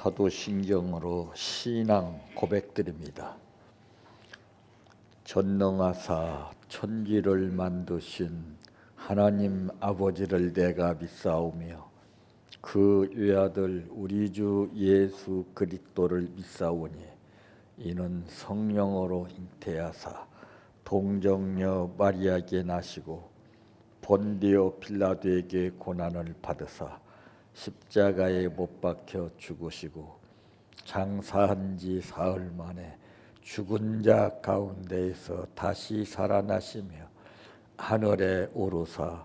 사도신경으로 신앙 고백드립니다. 전능하사 천지를 만드신 하나님 아버지를 내가 믿사오며 그 외아들 우리 주 예수 그리스도를 믿사오니 이는 성령으로 잉태하사 동정녀 마리아에게 나시고 본디오 빌라도에게 고난을 받으사 십자가에 못 박혀 죽으시고 장사한 지 사흘 만에 죽은 자 가운데에서 다시 살아나시며 하늘에 오르사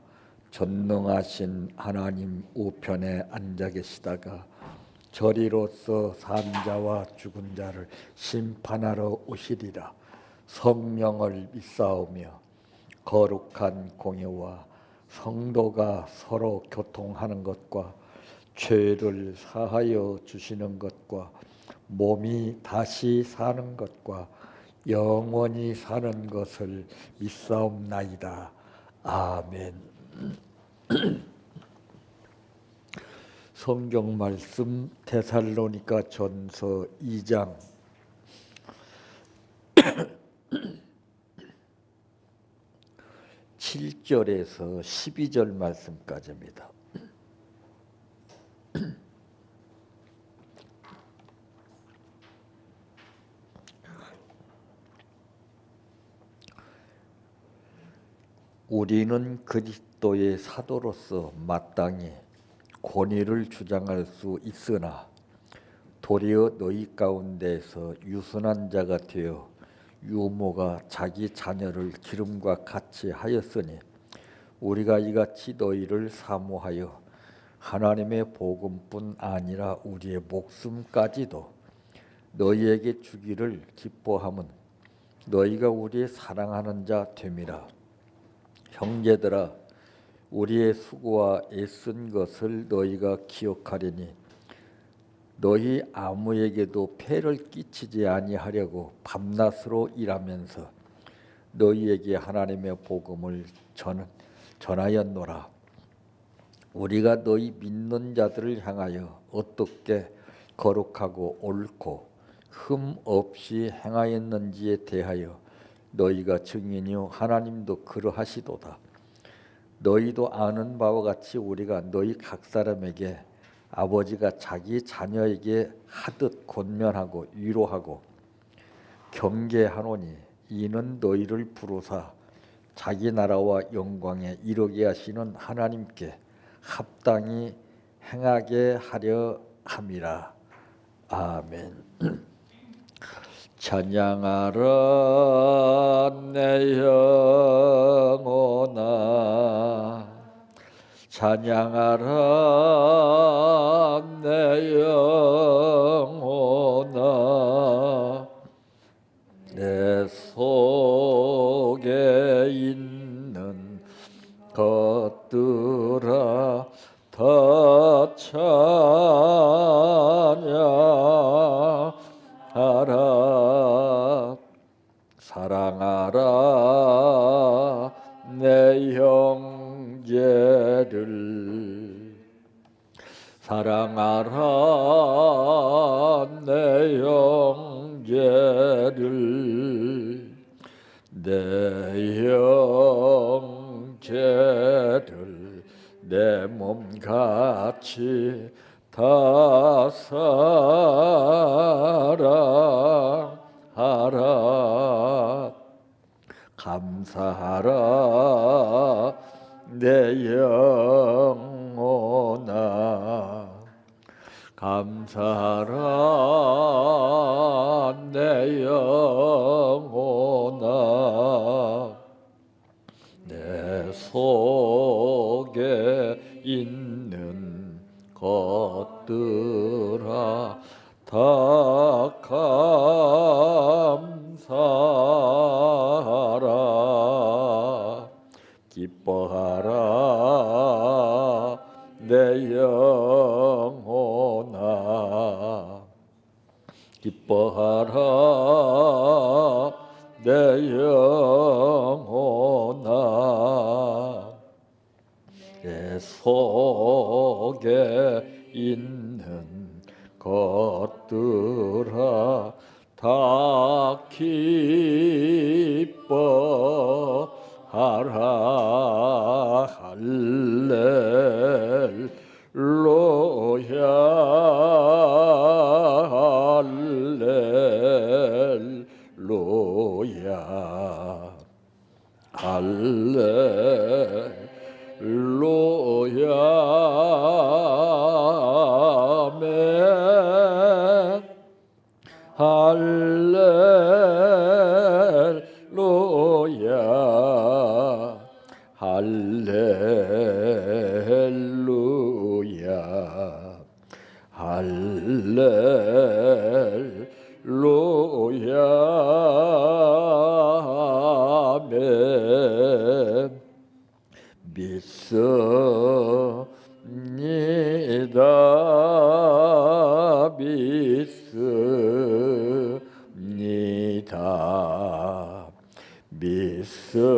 전능하신 하나님 우편에 앉아 계시다가 저리로서 산 자와 죽은 자를 심판하러 오시리라. 성령을 믿사오며 거룩한 공예와 성도가 서로 교통하는 것과 죄를 사하여 주시는 것과 몸이 다시 사는 것과 영원히 사는 것을 믿사옵나이다. 아멘. 성경 말씀 데살로니가 전서 2장 7절에서 12절 말씀까지입니다. 우리는 그리스도의 사도로서 마땅히 권위를 주장할 수 있으나 도리어 너희 가운데에서 유순한 자가 되어 유모가 자기 자녀를 기름과 같이 하였으니 우리가 이같이 너희를 사모하여 하나님의 복음뿐 아니라 우리의 목숨까지도 너희에게 주기를 기뻐함은 너희가 우리의 사랑하는 자 됨이라. 형제들아, 우리의 수고와 애쓴 것을 너희가 기억하리니 너희 아무에게도 폐를 끼치지 아니하려고 밤낮으로 일하면서 너희에게 하나님의 복음을 전하였노라. 우리가 너희 믿는 자들을 향하여 어떻게 거룩하고 옳고 흠 없이 행하였는지에 대하여 너희가 증인이요 하나님도 그러하시도다. 너희도 아는 바와 같이 우리가 너희 각 사람에게 아버지가 자기 자녀에게 하듯 권면하고 위로하고 경계하노니 이는 너희를 부르사 자기 나라와 영광에 이르게 하시는 하나님께 합당히 행하게 하려 함이라. 아멘. 찬양하라 내 영혼아, 찬양하라 내 영혼아, 내 속에 있는 것들아 다 찬양하라. 사랑하라 내 형제를, 사랑하라 내 형제를, 내 형제를 내 몸같이 다 사랑하라. 감사하라 내 영혼아, 감사하라 내 영혼아, 내 속에 있는 것들아 다 감사하라. 기뻐하라 내 영혼아, 기뻐하라 내 영혼아, 내 속에 있는 것들아 다 기뻐하라 할렐루야 할렐루야 할렐루야 아멘 할렐루야 할렐루야 할렐루야 아멘 믿습니다 믿습니다 믿습니다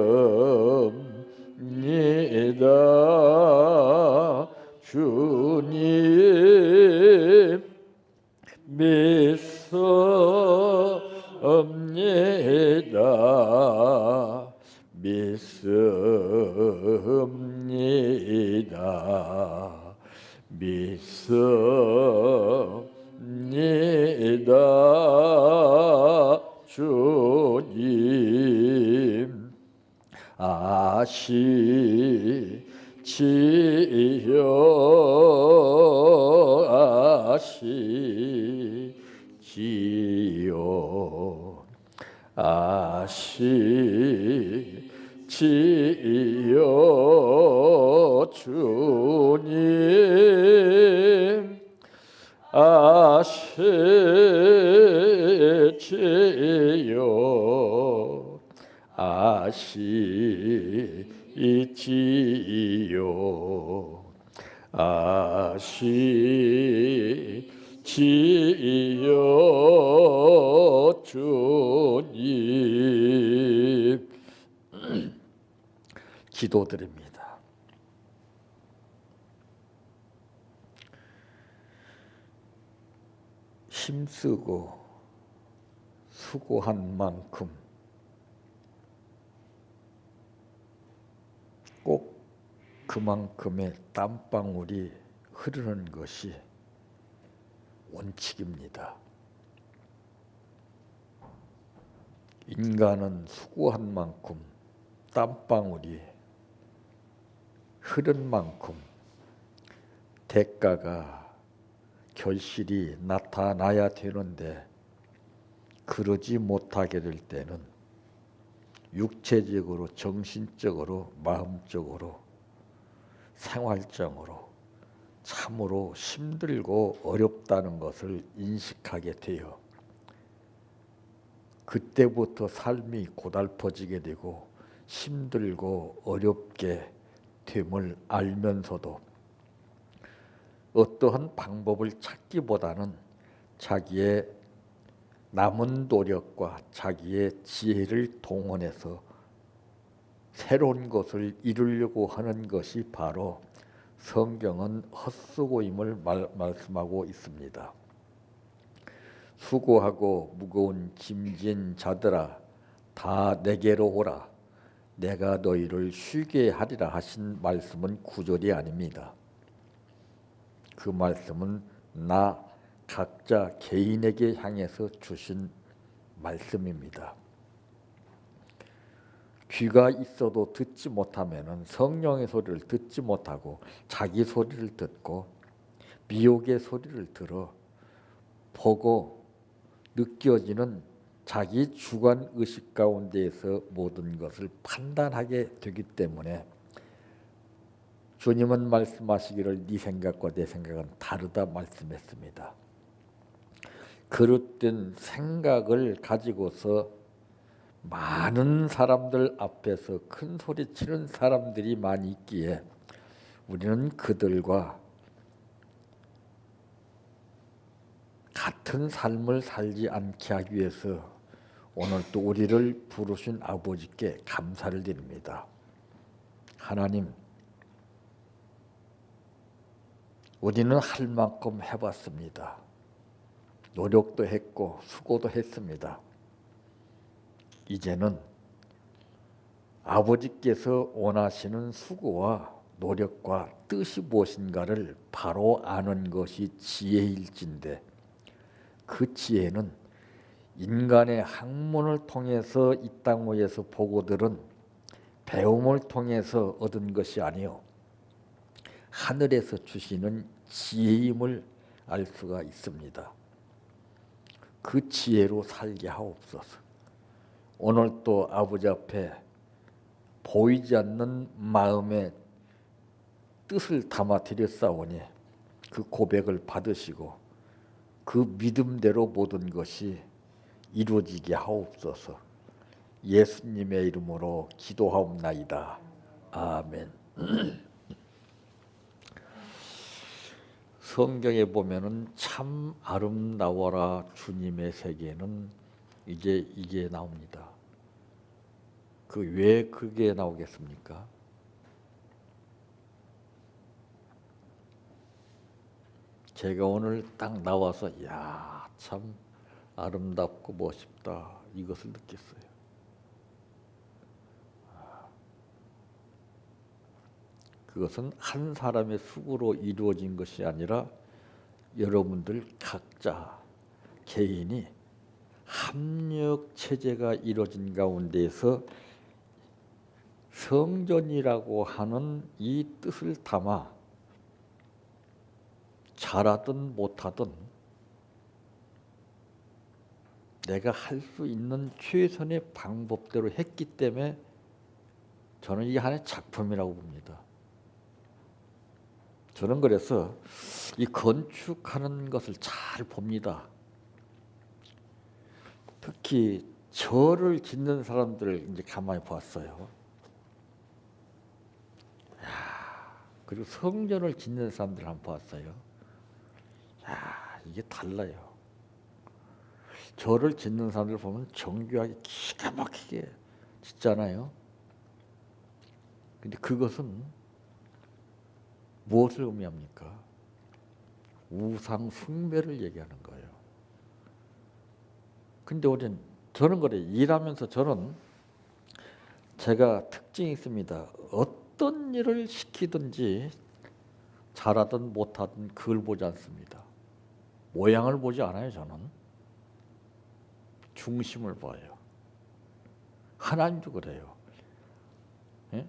주님 믿습니다 믿습니다 믿습니다 주님 아시지요 아시지요 주님 아시지요 아시지요 아시지요 주님 기도드립니다. 힘쓰고 수고한 만큼 꼭 그만큼의 땀방울이 흐르는 것이 원칙입니다. 인간은 수고한 만큼 땀방울이 흐른 만큼 대가가 결실이 나타나야 되는데 그러지 못하게 될 때는 육체적으로, 정신적으로, 마음적으로, 생활적으로 참으로 힘들고 어렵다는 것을 인식하게 되어 그때부터 삶이 고달퍼지게 되고 힘들고 어렵게 됨을 알면서도 어떠한 방법을 찾기보다는 자기의 남은 노력과 자기의 지혜를 동원해서 새로운 것을 이루려고 하는 것이 바로 성경은 헛수고임을 말씀하고 있습니다. 수고하고 무거운 짐진 자들아 다 내게로 오라 내가 너희를 쉬게 하리라 하신 말씀은 구절이 아닙니다. 그 말씀은 나 각자 개인에게 향해서 주신 말씀입니다. 귀가 있어도 듣지 못하면 성령의 소리를 듣지 못하고 자기 소리를 듣고 미혹의 소리를 들어 보고 느껴지는 자기 주관 의식 가운데에서 모든 것을 판단하게 되기 때문에 주님은 말씀하시기를 네 생각과 내 생각은 다르다 말씀했습니다. 그릇된 생각을 가지고서 많은 사람들 앞에서 큰 소리 치는 사람들이 많이 있기에 우리는 그들과 같은 삶을 살지 않게 하기 위해서 오늘 또 우리를 부르신 아버지께 감사를 드립니다. 하나님, 우리는 할 만큼 해봤습니다. 노력도 했고 수고도 했습니다. 이제는 아버지께서 원하시는 수고와 노력과 뜻이 무엇인가를 바로 아는 것이 지혜일진데, 그 지혜는 인간의 학문을 통해서 이 땅 위에서 보고 들은 배움을 통해서 얻은 것이 아니요 하늘에서 주시는 지혜임을 알 수가 있습니다. 그 지혜로 살게 하옵소서. 오늘 또 아버지 앞에 보이지 않는 마음의 뜻을 담아 드렸사오니 그 고백을 받으시고 그 믿음대로 모든 것이 이루어지게 하옵소서. 예수님의 이름으로 기도하옵나이다. 아멘. 성경에 보면은 참 아름다워라 주님의 세계는 이게 나옵니다. 왜 그게 나오겠습니까? 제가 오늘 딱 나와서 야, 참 아름답고 멋있다 이것을 느꼈어요. 그것은 한 사람의 수고로 이루어진 것이 아니라 여러분들 각자 개인이 합력 체제가 이루어진 가운데에서 성전이라고 하는 이 뜻을 담아 잘하든 못하든 내가 할 수 있는 최선의 방법대로 했기 때문에 저는 이게 하나의 작품이라고 봅니다. 저는 그래서 이 건축하는 것을 잘 봅니다. 특히 절을 짓는 사람들을 이제 가만히 봤어요. 그리고 성전을 짓는 사람들을 한번 봤어요. 이게 달라요. 절을 짓는 사람들 보면 정교하게 기가 막히게 짓잖아요. 근데 그것은 무엇을 의미합니까? 우상 숭배를 얘기하는 거예요. 근데 저는 그래, 일하면서 저는 제가 특징이 있습니다. 어떤 일을 시키든지 잘하든 못하든 그걸 보지 않습니다. 모양을 보지 않아요. 저는 중심을 봐요. 하나님도 그래요. 예?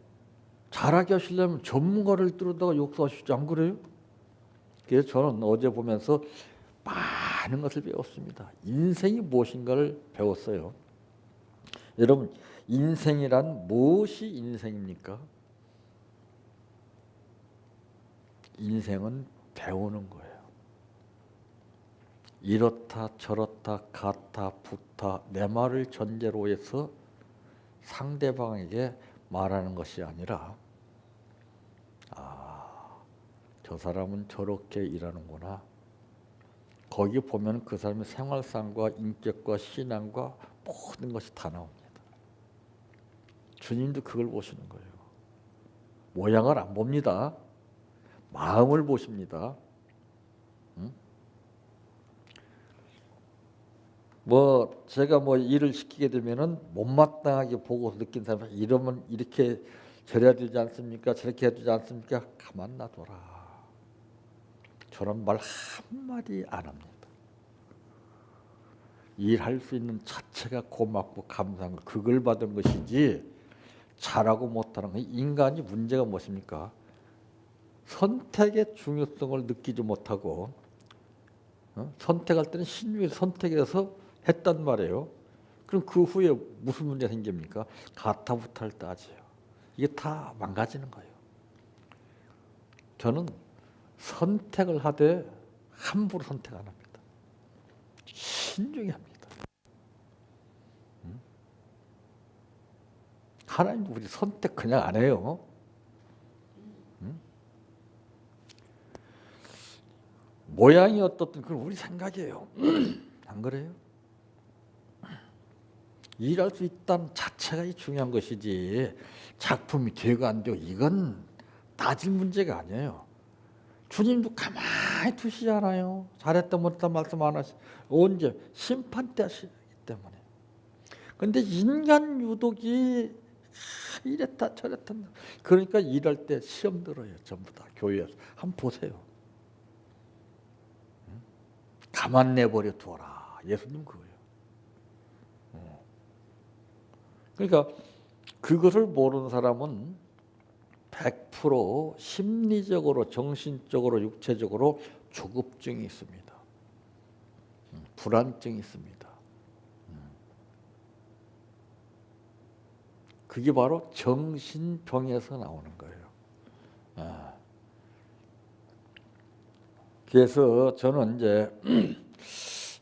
잘하게 하시려면 전문가를 뚫어다가 역사하시지 안 그래요? 그래서 저는 어제 보면서 많은 것을 배웠습니다. 인생이 무엇인가를 배웠어요. 여러분, 인생이란 무엇이 인생입니까? 인생은 배우는 거예요. 이렇다 저렇다 같다 붙다 내 말을 전제로 해서 상대방에게 말하는 것이 아니라 저 사람은 저렇게 일하는구나. 거기 보면 그 사람의 생활상과 인격과 신앙과 모든 것이 다 나옵니다. 주님도 그걸 보시는 거예요. 모양을 안 봅니다. 마음을 보십니다. 제가 일을 시키게 되면은 못마땅하게 보고서 느낀 사람, 이러면 이렇게 저래야 되지 않습니까? 저렇게 해야 되지 않습니까? 가만 놔둬라. 저런 말 한마디 안 합니다. 일할 수 있는 자체가 고맙고 감사한 거, 그걸 받은 것이지 잘하고 못하는 거. 인간이 문제가 무엇입니까? 선택의 중요성을 느끼지 못하고 선택할 때는 신중히 선택해서 했단 말이에요. 그럼 그 후에 무슨 문제가 생깁니까? 가타부타를 따져요. 이게 다 망가지는 거예요. 저는 선택을 하되 함부로 선택 안 합니다. 신중히 합니다. 하나님도 우리 선택 그냥 안 해요. 모양이 어떻든 그건 우리 생각이에요. 안 그래요? 일할 수 있다는 자체가 중요한 것이지 작품이 되고 안 되고 이건 따질 문제가 아니에요. 주님도 가만히 두시지 않아요. 잘했다 못했다 말씀 안 하시. 언제? 심판 때 하시기 때문에. 근데 인간 유독이 이랬다 저랬다. 그러니까 일할 때 시험 들어요. 전부 다 교회에서. 한번 보세요. 가만 내버려 두어라. 예수님 그거예요. 그러니까 그것을 모르는 사람은 100% 심리적으로, 정신적으로, 육체적으로 조급증이 있습니다. 불안증이 있습니다. 그게 바로 정신병에서 나오는 거예요. 그래서 저는 이제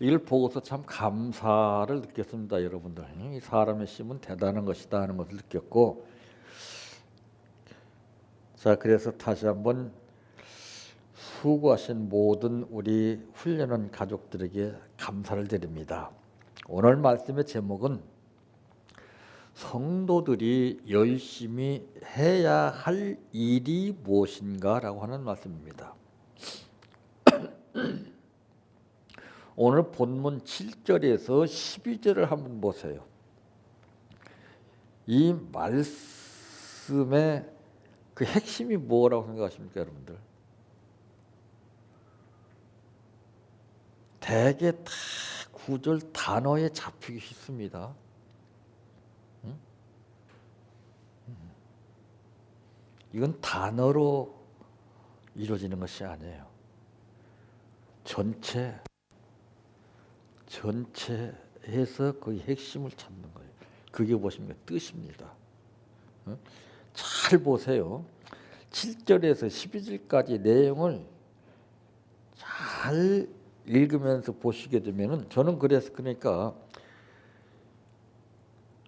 이걸 보고서 참 감사를 느꼈습니다, 여러분들. 이 사람의 심은 대단한 것이다 하는 것을 느꼈고, 자, 그래서 다시 한번 수고하신 모든 우리 훈련원 가족들에게 감사를 드립니다. 오늘 말씀의 제목은 성도들이 열심히 해야 할 일이 무엇인가라고 하는 말씀입니다. 오늘 본문 7절에서 12절을 한번 보세요. 이 말씀의 그 핵심이 뭐라고 생각하십니까, 여러분들? 대개 다 구절 단어에 잡히기 쉽습니다. 이건 단어로 이루어지는 것이 아니에요. 전체에서 거의 핵심을 찾는 거예요. 그게 무엇입니까? 뜻입니다. 잘 보세요. 7절에서 12절까지 내용을 잘 읽으면서 보시게 되면은 저는 그러니까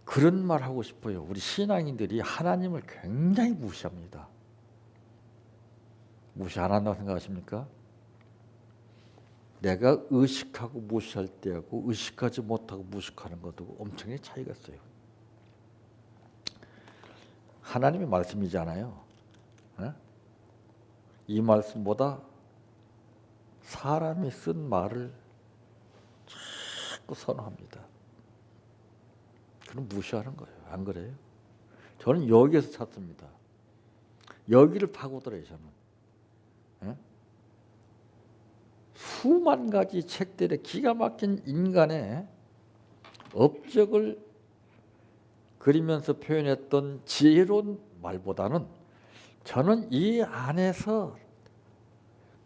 그런 말 하고 싶어요. 우리 신앙인들이 하나님을 굉장히 무시합니다. 무시 안 한다고 생각하십니까? 내가 의식하고 무시할 때하고 의식하지 못하고 무식하는 것도 엄청나게 차이가 있어요. 하나님의 말씀이잖아요. 이 말씀보다 사람이 쓴 말을 자꾸 선호합니다. 그럼 무시하는 거예요. 안 그래요? 저는 여기에서 찾습니다. 여기를 파고들어요. 저는. 수만 가지 책들의 기가 막힌 인간의 업적을 그리면서 표현했던 지혜로운 말보다는 저는 이 안에서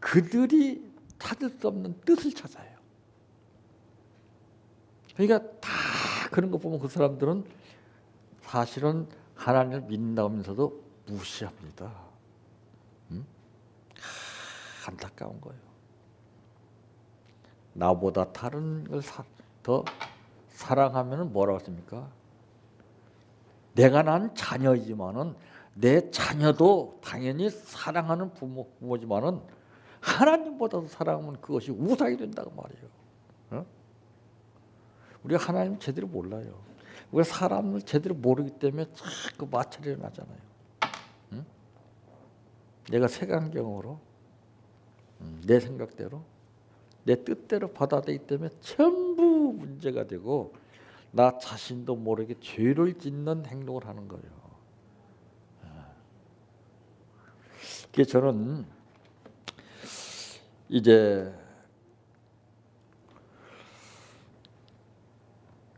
그들이 찾을 수 없는 뜻을 찾아요. 그러니까 다 그런 거 보면 그 사람들은 사실은 하나님을 믿는다면서도 무시합니다. 안타까운 거예요. 나보다 다른 걸 더 사랑하면 뭐라고 했습니까? 내가 난 자녀이지만은 내 자녀도 당연히 사랑하는 부모지만은 하나님보다도 사랑하면 그것이 우상이 된다고 말이에요. 우리가 하나님 제대로 몰라요. 우리가 사람을 제대로 모르기 때문에 자꾸 마찰이 나잖아요. 내가 색안경으로 내 생각대로 내 뜻대로 받아들이기 때문에 전부 문제가 되고 나 자신도 모르게 죄를 짓는 행동을 하는 거예요. 그래서 저는 이제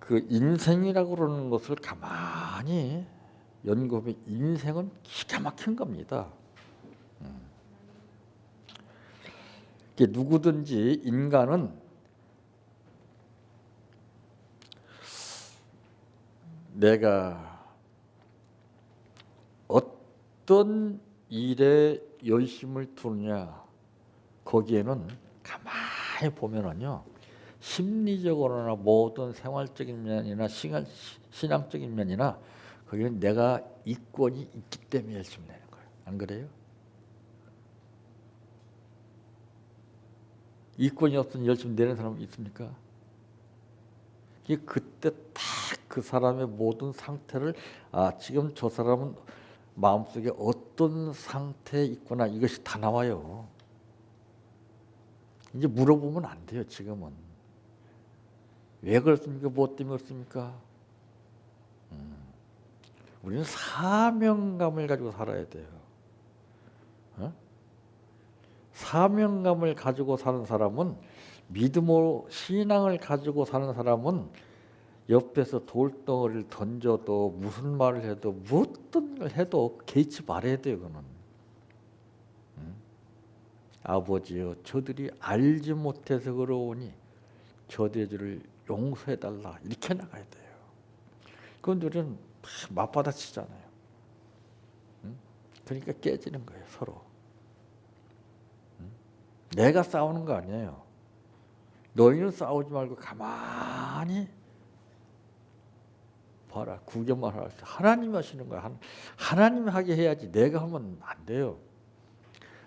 그 인생이라고 그러는 것을 가만히 연구하면 인생은 기가 막힌 겁니다. 누구든지 인간은 내가 어떤 일에 열심을 두느냐 거기에는 가만히 보면은요 심리적으로나 모든 생활적인 면이나 신앙적인 면이나 거기는 내가 이권이 있기 때문에 열심히 내는 거예요. 안 그래요? 이권이 없으면 열심히 내는 사람이 있습니까? 그때 딱 그 사람의 모든 상태를 지금 저 사람은 마음속에 어떤 상태에 있구나 이것이 다 나와요. 이제 물어보면 안 돼요. 지금은. 왜 그렇습니까? 무엇 때문에 그렇습니까? 우리는 사명감을 가지고 살아야 돼요. 어? 사명감을 가지고 사는 사람은, 믿음으로 신앙을 가지고 사는 사람은 옆에서 돌덩어리를 던져도 무슨 말을 해도 무엇든 걸 해도 개의치 말아야 돼요. 그거는. 아버지여, 저들이 알지 못해서 그러오니 저들의 죄를 용서해달라, 이렇게 나가야 돼요. 그건 우리는 맞받아치잖아요. 그러니까 깨지는 거예요, 서로. 내가 싸우는 거 아니에요. 너희는 싸우지 말고 가만히 봐라, 구경만 하라. 하나님이 하시는 거야. 하나님이 하게 해야지 내가 하면 안 돼요.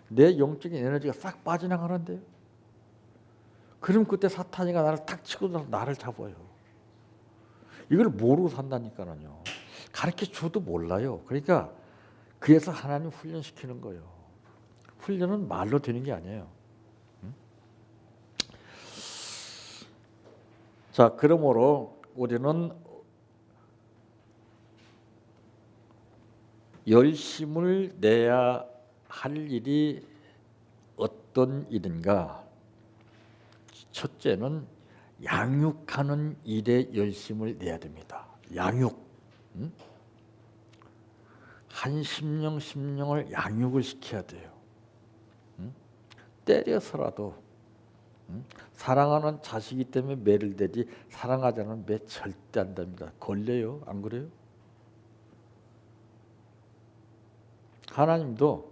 내 영적인 에너지가 싹 빠져나가는데요. 그럼 그때 사탄이가 나를 탁 치고 나를 잡아요. 이걸 모르고 산다니까요. 가르쳐줘도 몰라요. 그러니까 그래서 하나님 훈련시키는 거예요. 훈련은 말로 되는 게 아니에요. 자, 그러므로 우리는 열심을 내야 할 일이 어떤 일인가? 첫째는 양육하는 일에 열심을 내야 됩니다. 양육. 한 심령 심령을 양육을 시켜야 돼요. 때려서라도 사랑하는 자식이 때문에 매를 대지 사랑하지 않으면 매 절대 안 됩니다. 걸려요. 안 그래요? 하나님도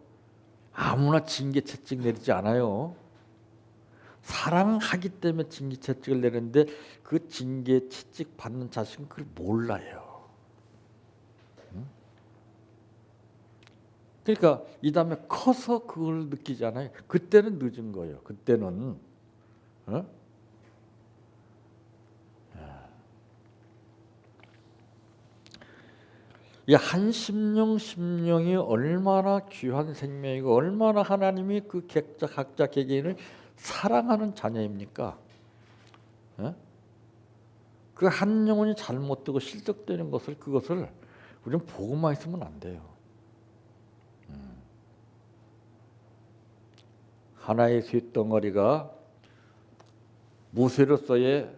아무나 징계 채찍 내리지 않아요. 사랑하기 때문에 징계 채찍을 내리는데 그 징계 채찍 받는 자식은 그걸 몰라요. 그러니까 이 다음에 커서 그걸 느끼잖아요. 그때는 늦은 거예요. 그때는 이 한 심령 심령이 얼마나 귀한 생명이고 얼마나 하나님이 그 각자 개개인을 사랑하는 자녀입니까? 그 한 영혼이 잘못되고 실족되는 그것을 우리는 보고만 있으면 안 돼요. 하나의 쇳덩어리가 무쇠로서의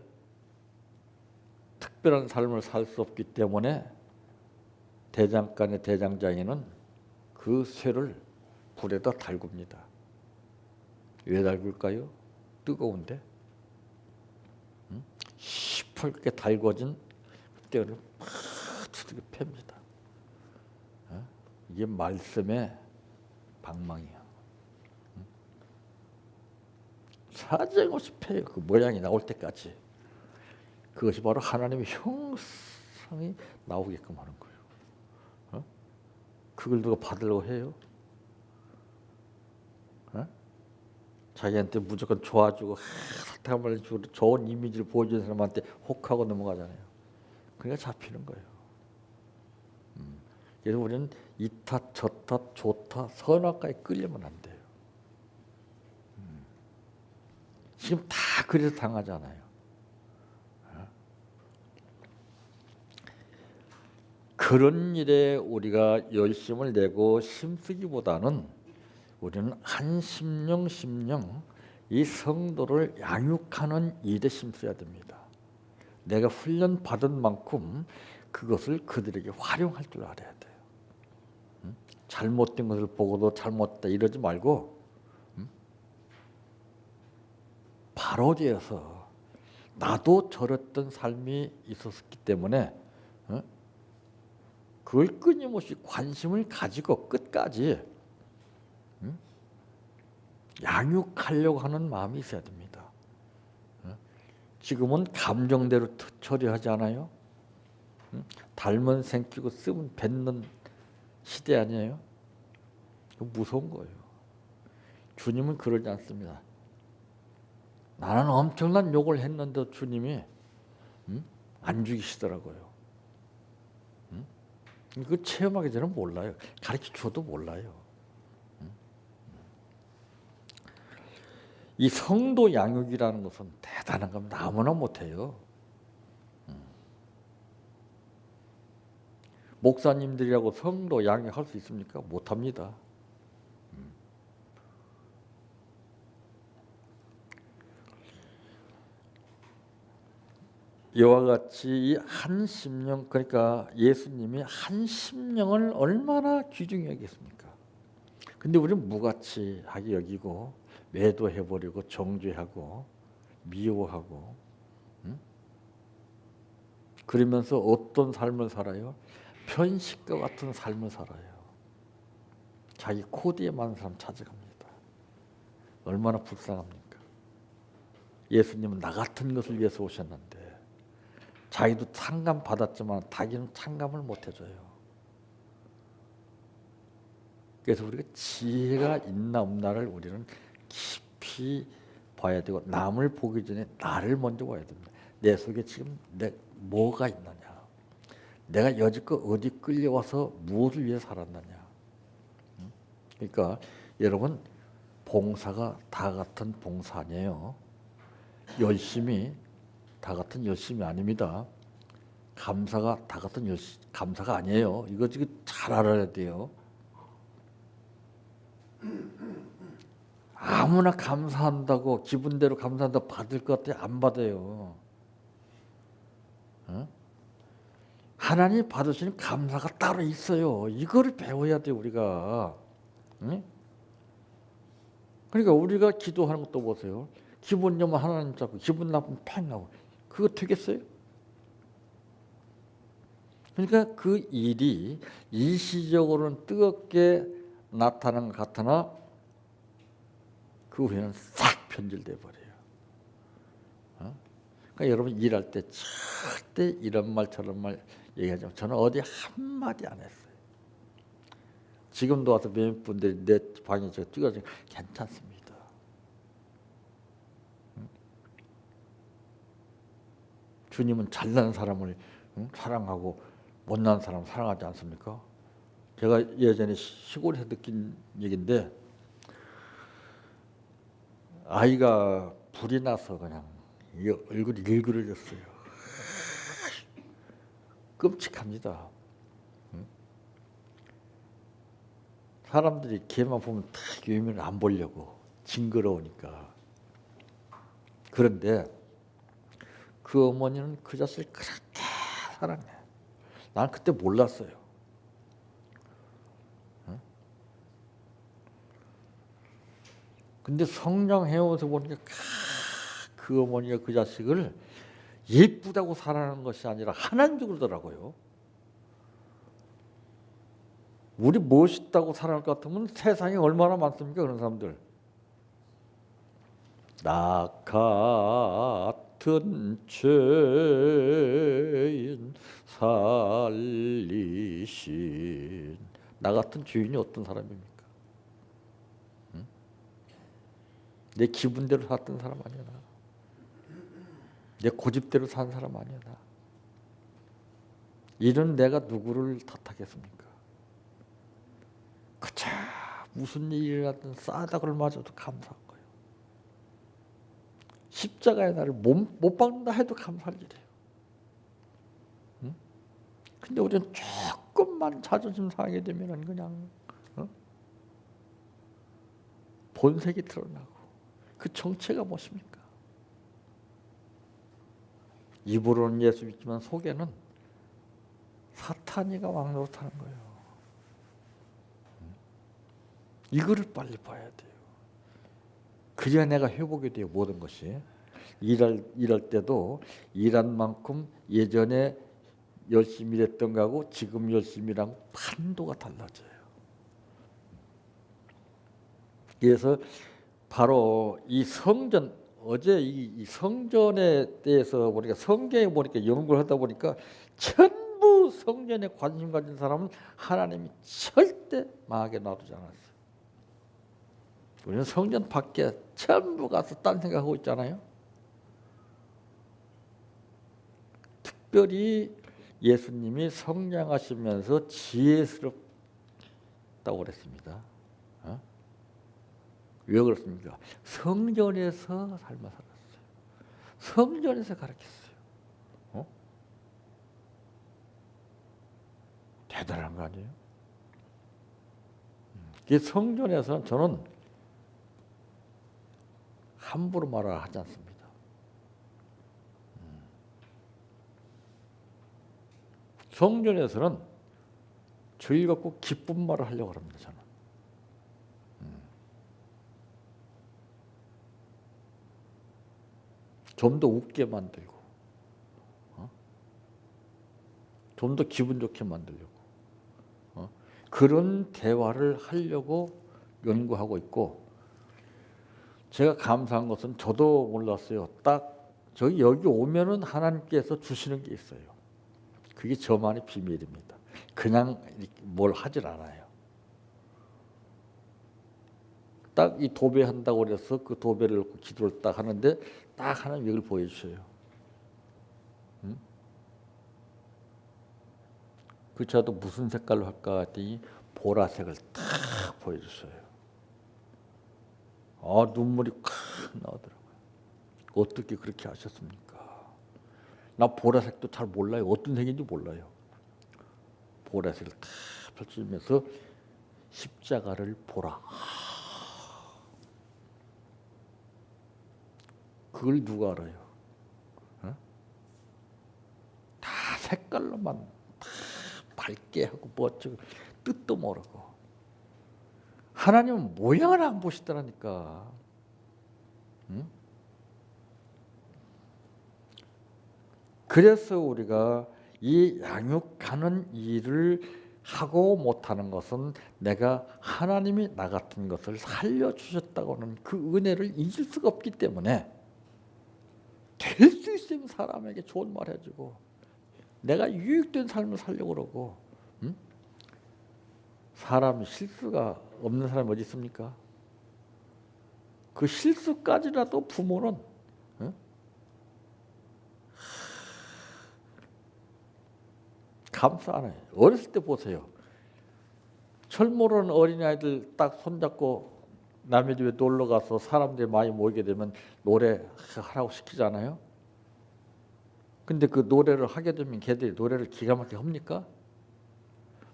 특별한 삶을 살 수 없기 때문에 대장간의 대장장이는 그 쇠를 불에다 달굽니다. 왜 달굴까요? 뜨거운데. 시퍼렇게 달궈진 그때를 막 두들겨 팹니다. 이게 말씀의 방망이야. 사정없이 패요. 그 모양이 나올 때까지. 그것이 바로 하나님의 형상이 나오게끔 하는 거예요. 그걸 누가 받으려고 해요? 자기한테 무조건 좋아주고 사탕을 주고 좋은 이미지를 보여주는 사람한테 혹하고 넘어가잖아요. 그러니까 잡히는 거예요. 그래서 우리는 이탓 저탓 좋다 선악까지 끌리면 안 돼요. 지금 다 그래서 당하잖아요. 그런 일에 우리가 열심을 내고 힘쓰기보다는 우리는 한 심령 심령 이 성도를 양육하는 일에 힘써야 됩니다. 내가 훈련 받은 만큼 그것을 그들에게 활용할 줄 알아야 돼요. 잘못된 것을 보고도 잘못됐다 이러지 말고 바로 되어서 나도 저랬던 삶이 있었기 때문에 그걸 끊임없이 관심을 가지고 끝까지 양육하려고 하는 마음이 있어야 됩니다. 지금은 감정대로 처리하지 않아요? 달면 생기고 쓰면 뱉는 시대 아니에요? 무서운 거예요. 주님은 그러지 않습니다. 나는 엄청난 욕을 했는데 주님이 안 죽이시더라고요. 그 체험하기 전에 몰라요. 가르쳐 줘도 몰라요. 이 성도 양육이라는 것은 대단한 겁니다. 아무나 못해요. 목사님들이라고 성도 양육할 수 있습니까? 못합니다. 이와 같이 한 심령, 그러니까 예수님이 한 심령을 얼마나 귀중히 여기겠습니까? 근데 우리는 무가치하게 여기고 외도해버리고 정죄하고 미워하고, 그러면서 어떤 삶을 살아요? 편식과 같은 삶을 살아요. 자기 코디에 맞는 사람 찾아갑니다. 얼마나 불쌍합니까? 예수님은 나 같은 것을 위해서 오셨는데 자기도 상감 받았지만 자기는 상감을 못 해줘요. 그래서 우리가 지혜가 있나 없나를 우리는 깊이 봐야 되고, 남을 보기 전에 나를 먼저 봐야 됩니다. 내 속에 지금 뭐가 있느냐, 내가 여지껏 어디 끌려와서 무엇을 위해 살았느냐. 그러니까 여러분, 봉사가 다 같은 봉사 아니에요. 열심히 다 같은 열심이 아닙니다. 감사가 다 같은 감사가 아니에요. 이거 지금 잘 알아야 돼요. 아무나 감사한다고 기분대로 감사한다고 받을 것 같아요? 안 받아요. 하나님 받으시는 감사가 따로 있어요. 이거를 배워야 돼요, 우리가. 그러니까 우리가 기도하는 것도 보세요. 기분 좋으면 하나님 잡고 기분 나쁘면 팽 나고. 그거 되겠어요? 그러니까 그 일이 일시적으로는 뜨겁게 나타나는 것 같으나 그 후에는 싹 변질돼 버려요. 그러니까 여러분 일할 때 절대 이런 말 저런 말 얘기하지 마. 저는 어디 한마디 안 했어요. 지금도 와서 몇 분들이 내 방에 저 찍어주면 괜찮습니다. 주님은 잘난 사람을 사랑하고 못난 사람 사랑하지 않습니까? 제가 예전에 시골에서 느낀 얘기인데, 아이가 불이 나서 그냥 얼굴이 일그러졌어요. 끔찍합니다. 사람들이 걔만 보면 다 유명을 안 보려고, 징그러우니까. 그런데 그 어머니는 그 자식을 그렇게 사랑해. 난 그때 몰랐어요. 근데 성장해오면서 보니까 그 어머니가 그 자식을 예쁘다고 사랑하는 것이 아니라 하나님 줄 그러더라고요. 우리 멋있다고 사랑할 것 같으면 세상에 얼마나 많습니까, 그런 사람들. 나 같은 죄인 살리신, 나 같은 죄인이 어떤 사람입니까? 내 기분대로 살았던 사람 아니야 나. 내 고집대로 산 사람 아니야 나. 이런 내가 누구를 탓하겠습니까? 그저 무슨 일이 일어났든 싸다구를 맞아도 감사한 거예요. 십자가의 나를 못 박는다 해도 감사할 일이에요. 근데 우리는 조금만 자존심 상하게 되면 그냥 본색이 드러나고, 그 정체가 무엇입니까? 입으로는 예수 믿지만 속에는 사탄이가 왕노릇하는 거예요. 이거를 빨리 봐야 돼요. 그래야 내가 회복이 돼요, 모든 것이. 일할 때도 일한 만큼 예전에 열심히 일했던 거하고 지금 열심히 일하고 판도가 달라져요. 그래서 바로 이 성전, 어제 이 성전에 대해서 보니까 성경에 보니까 연구를 하다 보니까 전부 성전에 관심 가진 사람은 하나님이 절대 망하게 놔두지 않았어요. 우리는 성전 밖에 전부 가서 딴 생각하고 있잖아요. 특별히 예수님이 성장하시면서 지혜스럽다고 그랬습니다. 왜 그렇습니까? 성전에서 삶을 살았어요. 성전에서 가르쳤어요. 어? 대단한 거 아니에요? 이 성전에서는 저는 함부로 말을 하지 않습니다. 성전에서는 즐겁고 기쁜 말을 하려고 합니다. 저는. 좀 더 웃게 만들고, 좀 더 기분 좋게 만들려고, 그런 대화를 하려고 연구하고 있고, 제가 감사한 것은 저도 몰랐어요. 딱 여기 오면은 하나님께서 주시는 게 있어요. 그게 저만의 비밀입니다. 그냥 뭘 하질 않아요. 딱 이 도배한다고 그래서 그 도배를 놓고 기도를 딱 하는데 딱 하나님 여기를 보여주셔요. 응? 그 저도 무슨 색깔로 할까 했더니 보라색을 딱 보여주셔요. 눈물이 콱 나오더라고요. 어떻게 그렇게 하셨습니까? 나 보라색도 잘 몰라요. 어떤 색인지 몰라요. 보라색을 딱 펼치면서 십자가를 보라. 그걸 누가 알아요? 다 색깔로만 다 밝게 하고 멋지고 뜻도 모르고. 하나님은 모양을 안 보시더라니까. 응? 그래서 우리가 이 양육하는 일을 하고 못하는 것은 내가 하나님이 나 같은 것을 살려주셨다고 하는 그 은혜를 잊을 수가 없기 때문에 될 수 있으면 사람에게 좋은 말 해주고 내가 유익된 삶을 살려고 그러고. 응? 사람이 실수가 없는 사람이 어디 있습니까? 그 실수까지라도 부모는 감사 안 해요. 어렸을 때 보세요. 철모르는 어린아이들 딱 손잡고 남의 집에 놀러 가서 사람들이 많이 모이게 되면 노래하라고 시키잖아요. 근데 그 노래를 하게 되면 걔들이 노래를 기가 막히게 합니까?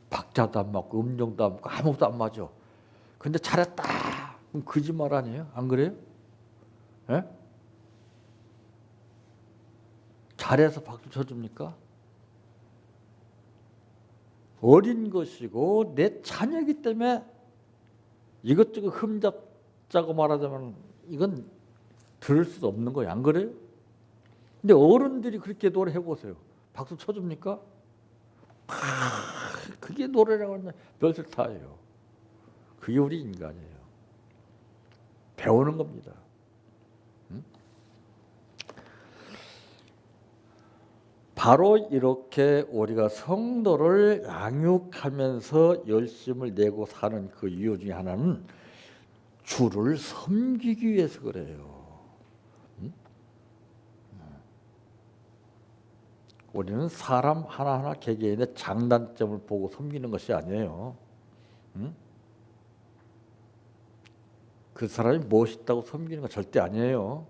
박자도 안 맞고 음정도 안 맞고 아무것도 안 맞아. 근데 잘했다. 그럼 거짓말 아니에요? 안 그래요? 예? 잘해서 박수 쳐줍니까? 어린 것이고 내 자녀이기 때문에 이것저것 흠잡자고 말하자면 이건 들을 수도 없는 거예요. 안 그래요? 근데 어른들이 그렇게 노래해 보세요. 박수 쳐줍니까? 그게 노래라고 하면 별들 타예요. 그게 우리 인간이에요. 배우는 겁니다. 응? 바로 이렇게 우리가 성도를 양육하면서 열심을 내고 사는 그 이유 중에 하나는 주를 섬기기 위해서 그래요. 응? 우리는 사람 하나하나 개개인의 장단점을 보고 섬기는 것이 아니에요. 응? 그 사람이 멋있다고 섬기는 건 절대 아니에요.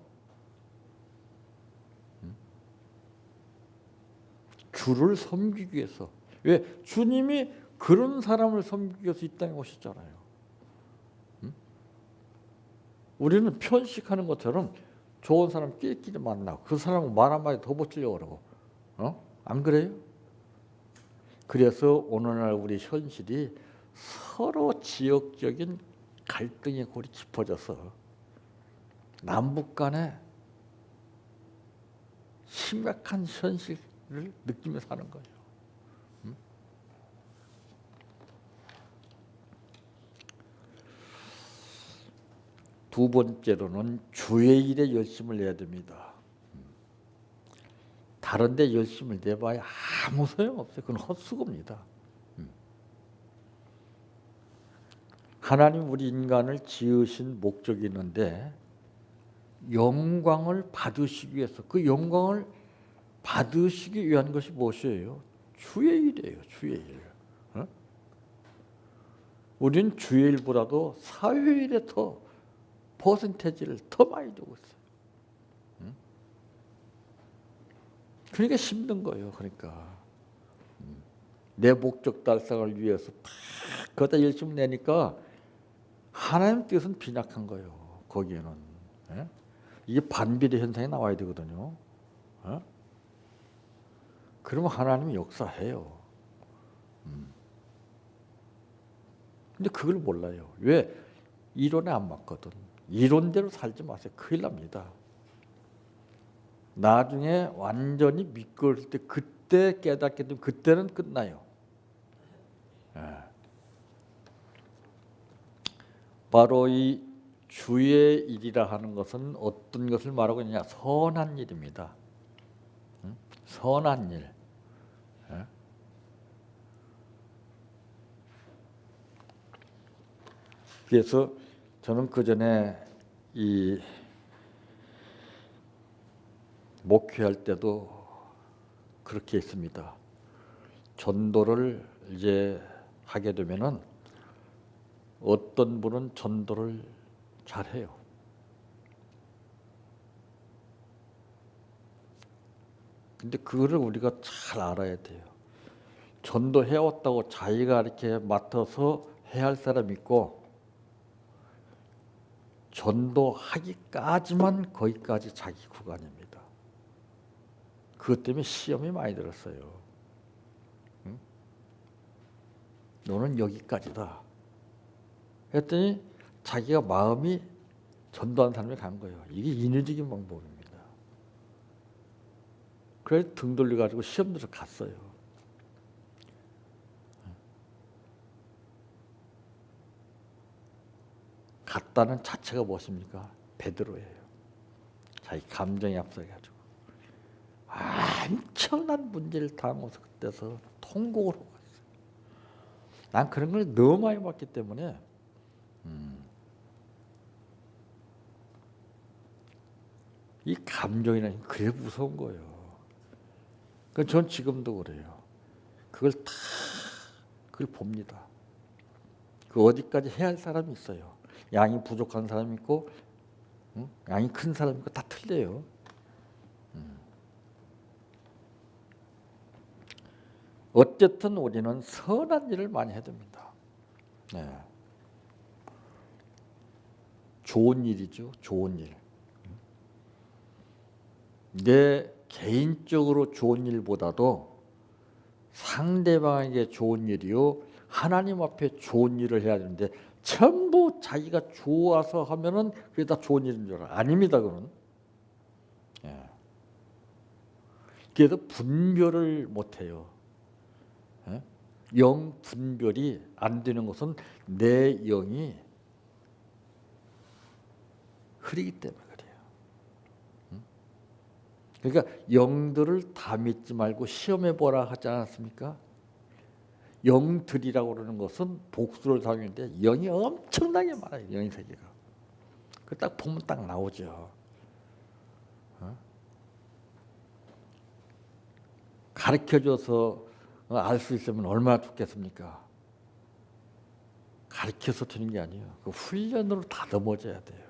주를 섬기기 위해서. 왜? 주님이 그런 사람을 섬기기 위해서 이 땅에 오셨잖아요. 우리는 편식하는 것처럼 좋은 사람 끼리끼리 만나고 그 사람은 말 한마디 더 붙이려고 그러고. 안 그래요? 그래서 오늘날 우리 현실이 서로 지역적인 갈등의 골이 깊어져서 남북 간에 심각한 현실을 느끼며 사는 거예요. 두 번째로는 주의 일에 열심을 내야 됩니다. 다른 데 열심을 내봐야 아무 소용없어요. 그건 헛수고입니다. 하나님 우리 인간을 지으신 목적이 있는데 영광을 받으시기 위해서 그 영광을 받으시기 위한 것이 무엇이에요? 주의 일이에요. 주의 일. 우리는 주의 일보다도 사회 일에 더 퍼센테이지를 더 많이 두고 있어요. 그러니까 힘든 거예요. 그러니까 내 목적 달성을 위해서 다 거기다 열심히 내니까 하나님 뜻은 빈약한 거예요. 거기에는. 예? 이게 반비례 현상이 나와야 되거든요. 예? 그러면 하나님이 역사해요. 근데 그걸 몰라요. 왜? 이론에 안 맞거든. 이론대로 살지 마세요. 큰일 납니다. 나중에 완전히 미끄러울 때 그때 깨닫게 되면 그때는 끝나요. 예. 바로 이 주의 일이라 하는 것은 어떤 것을 말하고 있느냐? 선한 일입니다. 선한 일. 예? 그래서 저는 그 전에 이 목회할 때도 그렇게 했습니다. 전도를 이제 하게 되면은 어떤 분은 전도를 잘해요. 근데 그거를 우리가 잘 알아야 돼요. 전도해왔다고 자기가 이렇게 맡아서 해야 할 사람이 있고, 전도하기까지만 거기까지 자기 구간입니다. 그것 때문에 시험이 많이 들었어요. 응? 너는 여기까지다. 했더니 자기가 마음이 전도한 사람이 간 거예요. 이게 인위적인 방법입니다. 그래서 등 돌려가지고 시험 들어 갔어요. 갔다는 자체가 무엇입니까? 베드로예요. 자기 감정이 앞서가지고 엄청난 문제를 당하면서 그때서 통곡을 하고 있어요. 난 그런 걸 너무 많이 봤기 때문에 이 감정이라는 게 그래 무서운 거예요. 그러니까 전 지금도 그래요. 그걸 다 그걸 봅니다. 그 어디까지 해야 할 사람이 있어요. 양이 부족한 사람이 있고, 양이 큰 사람이 있고 다 틀려요. 어쨌든 우리는 선한 일을 많이 해야 됩니다. 네. 좋은 일이죠. 좋은 일. 내 개인적으로 좋은 일보다도 상대방에게 좋은 일이요, 하나님 앞에 좋은 일을 해야 되는데 전부 자기가 좋아서 하면은 그게 다 좋은 일인 줄 알아. 아닙니다, 그건. 예. 그래서 분별을 못해요. 예? 영 분별이 안 되는 것은 내 영이 흐리기 때문에 그래요. 그러니까 영들을 다 믿지 말고 시험해 보라 하지 않았습니까? 영들이라고 그러는 것은 복수를 사용했는데 영이 엄청나게 많아요. 영의 세계가. 그 딱 보면 딱 나오죠. 가르쳐줘서 알 수 있으면 얼마나 좋겠습니까? 가르쳐서 되는 게 아니에요. 그 훈련으로 다듬어져야 돼요.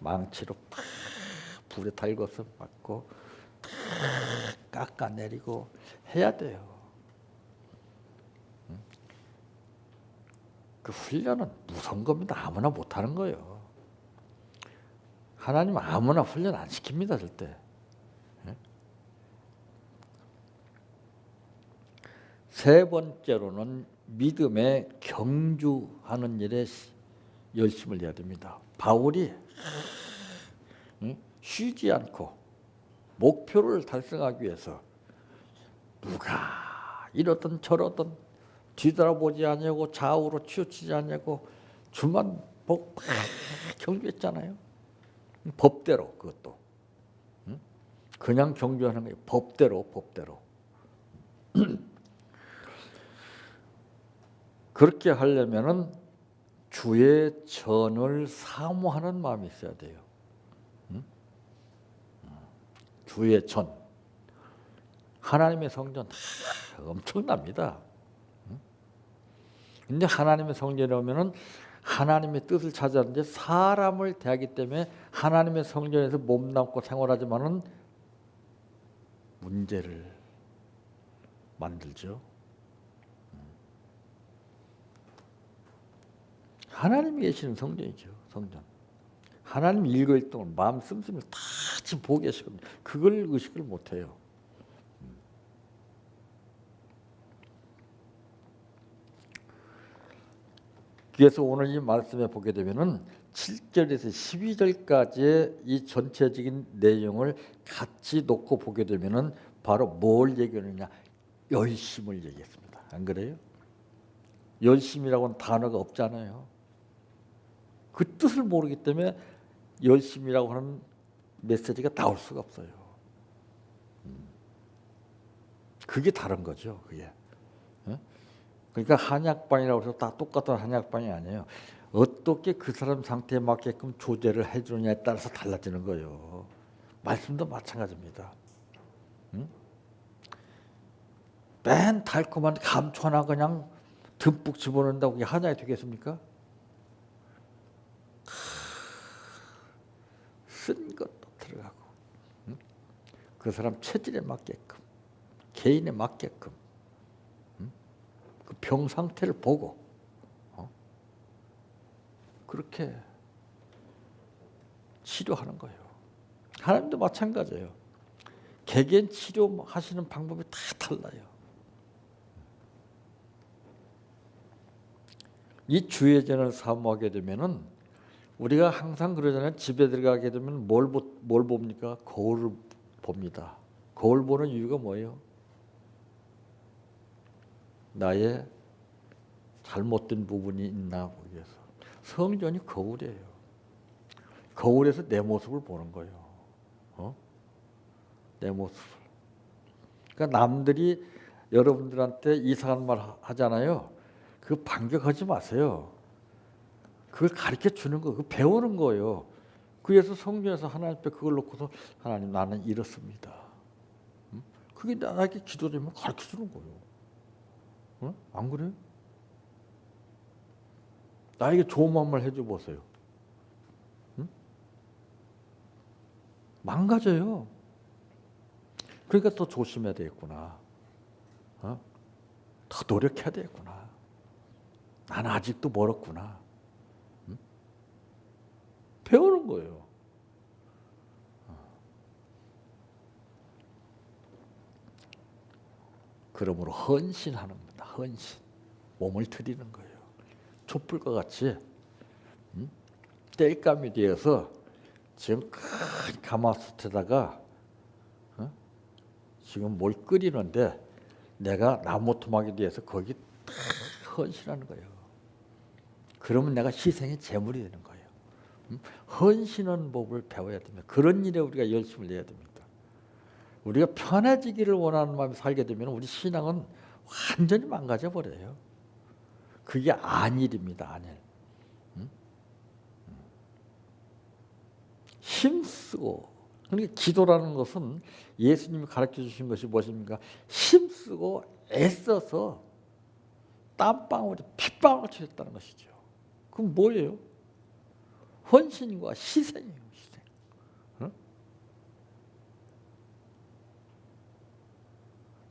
망치로 팍 불에 달궈서 맞고 탁 깎아내리고 해야 돼요. 그 훈련은 무서운 겁니다. 아무나 못하는 거예요. 하나님 아무나 훈련 안 시킵니다. 절대. 세 번째로는 믿음에 경주하는 일에 열심을 해야 됩니다. 바울이 쉬지 않고 목표를 달성하기 위해서 누가 이러든 저러든 뒤돌아보지 않냐고 좌우로 치우치지 않냐고 주만 보고 막 경주했잖아요. 법대로 그것도. 그냥 경주하는 거예요. 법대로. 그렇게 하려면은 주의 전을 사모하는 마음이 있어야 돼요. 주의 전. 하나님의 성전 엄청납니다. 근데 하나님의 성전에 오면은 하나님의 뜻을 찾았는데 사람을 대하기 때문에 하나님의 성전에서 몸담고 생활하지만은 문제를 만들죠. 하나님이 계시는 성전이죠. 성전. 하나님 일거일 동안 마음 씀씀을 다 지금 보고 계시거든요. 그걸 의식을 못해요. 그래서 오늘 이 말씀에 보게 되면은 7절에서 12절까지의 이 전체적인 내용을 같이 놓고 보게 되면은 바로 뭘 얘기하느냐? 열심을 얘기했습니다. 안 그래요? 열심이라고는 단어가 없잖아요. 그 뜻을 모르기 때문에 열심이라고 하는 메시지가 나올 수가 없어요. 그게 다른 거죠. 그게. 그러니까 한약방이라고 해서 다 똑같은 한약방이 아니에요. 어떻게 그 사람 상태에 맞게끔 조제를 해주느냐에 따라서 달라지는 거예요. 말씀도 마찬가지입니다. 맨 달콤한 감초 하나 그냥 듬뿍 집어넣는다고 그게 한약이 되겠습니까? 쓴 것도 들어가고 그 사람 체질에 맞게끔 개인에 맞게끔 그 병 상태를 보고 그렇게 치료하는 거예요. 하나님도 마찬가지예요. 개개인 치료하시는 방법이 다 달라요. 이 주의전을 사모하게 되면은 우리가 항상 그러잖아요. 집에 들어가게 되면 뭘 봅니까? 거울을 봅니다. 거울 보는 이유가 뭐예요? 나의 잘못된 부분이 있나 보기 위해서. 성전이 거울이에요. 거울에서 내 모습을 보는 거예요. 내 모습을. 그러니까 남들이 여러분들한테 이상한 말 하잖아요. 그거 반격하지 마세요. 그걸 가르쳐 주는 거, 그거 배우는 거예요. 그래서 성전에서 하나님 앞에 그걸 놓고서 하나님 나는 이렇습니다. 그게 나에게 기도되면 가르쳐 주는 거예요. 안 그래요? 나에게 좋은 마음을 해줘 보세요. 망가져요. 그러니까 더 조심해야 되겠구나. 더 노력해야 되겠구나. 나는 아직도 멀었구나. 배우는 거예요. 그러므로 헌신하는 겁니다. 헌신. 몸을 드리는 거예요. 촛불과 같이 땔감이 되어서 지금 큰 가마솥에다가 지금 뭘 끓이는데 내가 나무 토막이 돼서 거기 딱 헌신하는 거예요. 그러면 내가 희생의 제물이 되는 거예요. 헌신하는 법을 배워야 됩니다. 그런 일에 우리가 열심을 내야 됩니다. 우리가 편해지기를 원하는 마음이 살게 되면 우리 신앙은 완전히 망가져 버려요. 그게 안일입니다. 안일. 힘쓰고. 그러니까 기도라는 것은 예수님이 가르쳐 주신 것이 무엇입니까? 힘쓰고 애써서 땀방울이 핏방울처럼 했다는 것이죠. 그럼 뭐예요? 헌신과 희생이에요. 희생.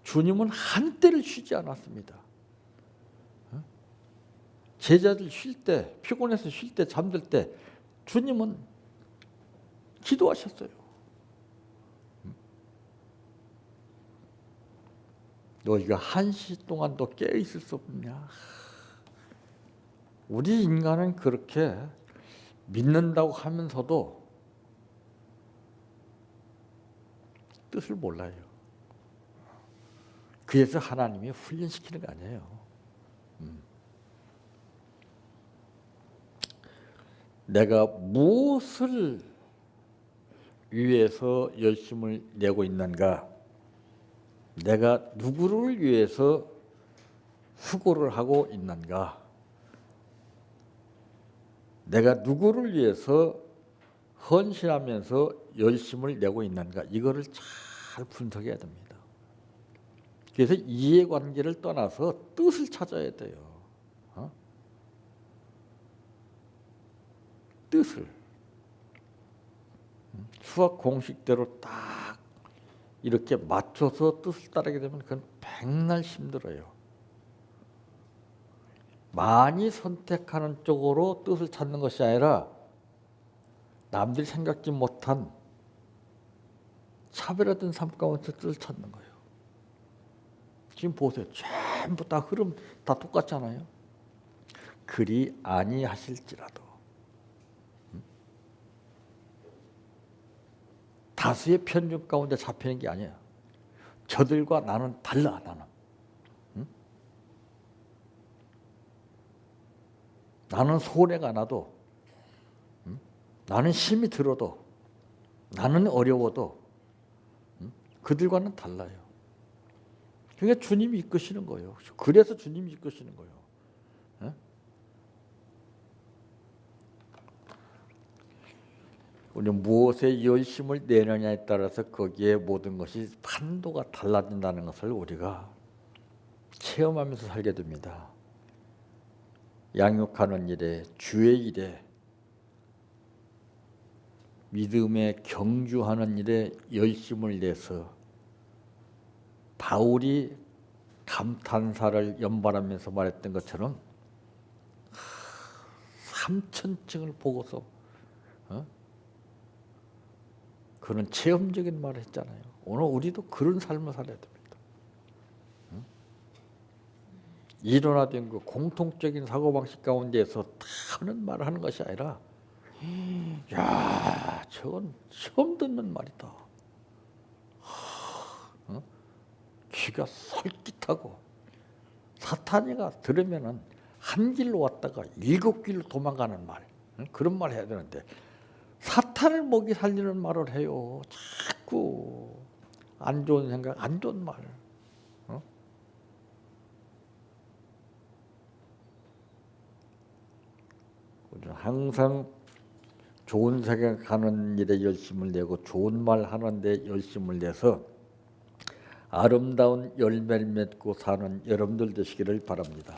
주님은 한때를 쉬지 않았습니다. 제자들 쉴 때, 피곤해서 쉴 때, 잠들 때 주님은 기도하셨어요. 너희가 1시 동안도 깨어있을 수 없느냐. 우리 인간은 그렇게 믿는다고 하면서도 뜻을 몰라요. 그래서 하나님이 훈련시키는 거 아니에요. 내가 무엇을 위해서 열심을 내고 있는가? 내가 누구를 위해서 수고를 하고 있는가? 내가 누구를 위해서 헌신하면서 열심을 내고 있는가? 이거를 잘 분석해야 됩니다. 그래서 이해관계를 떠나서 뜻을 찾아야 돼요. 뜻을 수학 공식대로 딱 이렇게 맞춰서 뜻을 따르게 되면 그건 백날 힘들어요. 많이 선택하는 쪽으로 뜻을 찾는 것이 아니라 남들이 생각지 못한 차별화된 삶 가운데 뜻을 찾는 거예요. 지금 보세요. 전부 다 흐름 다 똑같잖아요. 그리 아니하실지라도 다수의 편중 가운데 잡히는 게 아니에요. 저들과 나는 달라. 나는 손해가 나도, 나는 힘이 들어도, 나는 어려워도 그들과는 달라요. 그러니까 주님이 이끄시는 거예요. 그래서 주님이 이끄시는 거예요. 우리는 무엇에 열심을 내느냐에 따라서 거기에 모든 것이 판도가 달라진다는 것을 우리가 체험하면서 살게 됩니다. 양육하는 일에, 주의 일에, 믿음에 경주하는 일에 열심을 내서 바울이 감탄사를 연발하면서 말했던 것처럼 3,000층을 보고서 그런 체험적인 말을 했잖아요. 오늘 우리도 그런 삶을 살아야 됩니다. 일원화된 그 공통적인 사고방식 가운데에서 다 하는 말을 하는 것이 아니라 야, 저건 처음 듣는 말이다. 귀가 솔깃하고 사탄이가 들으면은 한 길로 왔다가 7길로 도망가는 말, 그런 말 해야 되는데 사탄을 먹이 살리는 말을 해요. 자꾸 안 좋은 생각, 안 좋은 말. 우리는 항상 좋은 생각하는 일에 열심을 내고 좋은 말 하는데 열심을 내서 아름다운 열매를 맺고 사는 여러분들 되시기를 바랍니다.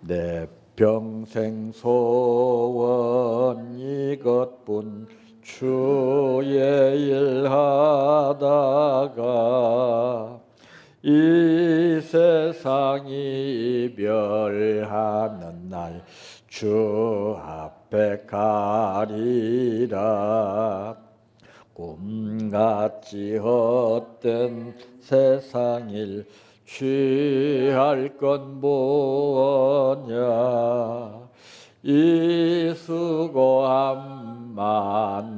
내 평생 소원 이것뿐 주의 일 하다가 이 세상이 이별하는 날 주 앞에 가리라. 꿈같이 헛된 세상일 취할 건 뭐냐. 이 수고함만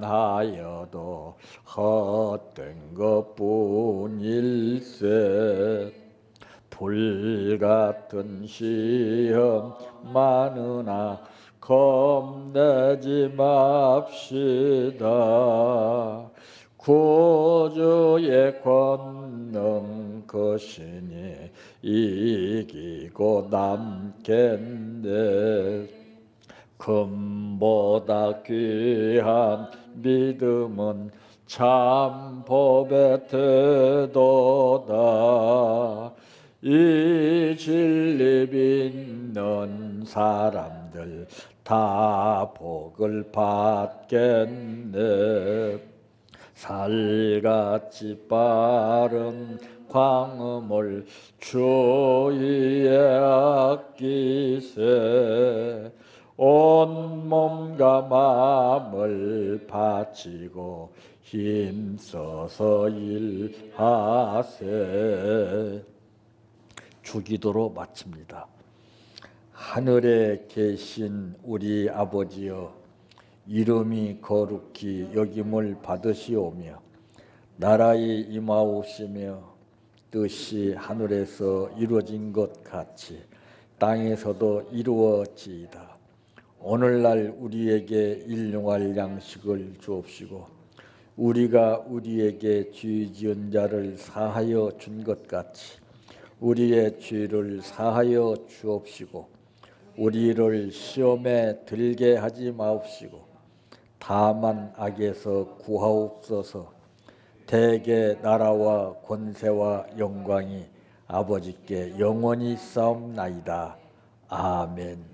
하여도 헛된 것뿐일세. 불같은 시험 많으나 겁내지 맙시다. 구주의 권능 거시니 이기고 남겠네. 금보다 귀한 믿음은 참 법의 태도다. 이 진리 믿는 사람들 다 복을 받겠네. 살같이 빠른 광음을 주위에 아끼세. 온 몸과 마음을 바치고 힘써서 일하세. 주기도로 마칩니다. 하늘에 계신 우리 아버지여, 이름이 거룩히 여김을 받으시오며 나라의 임하오시며 뜻이 하늘에서 이루어진 것 같이 땅에서도 이루어지이다. 오늘날 우리에게 일용할 양식을 주옵시고 우리가 우리에게 죄 지은 자를 사하여 준 것 같이 우리의 죄를 사하여 주옵시고 우리를 시험에 들게 하지 마옵시고 다만 악에서 구하옵소서. 대개 나라와 권세와 영광이 아버지께 영원히 싸움나이다. 아멘.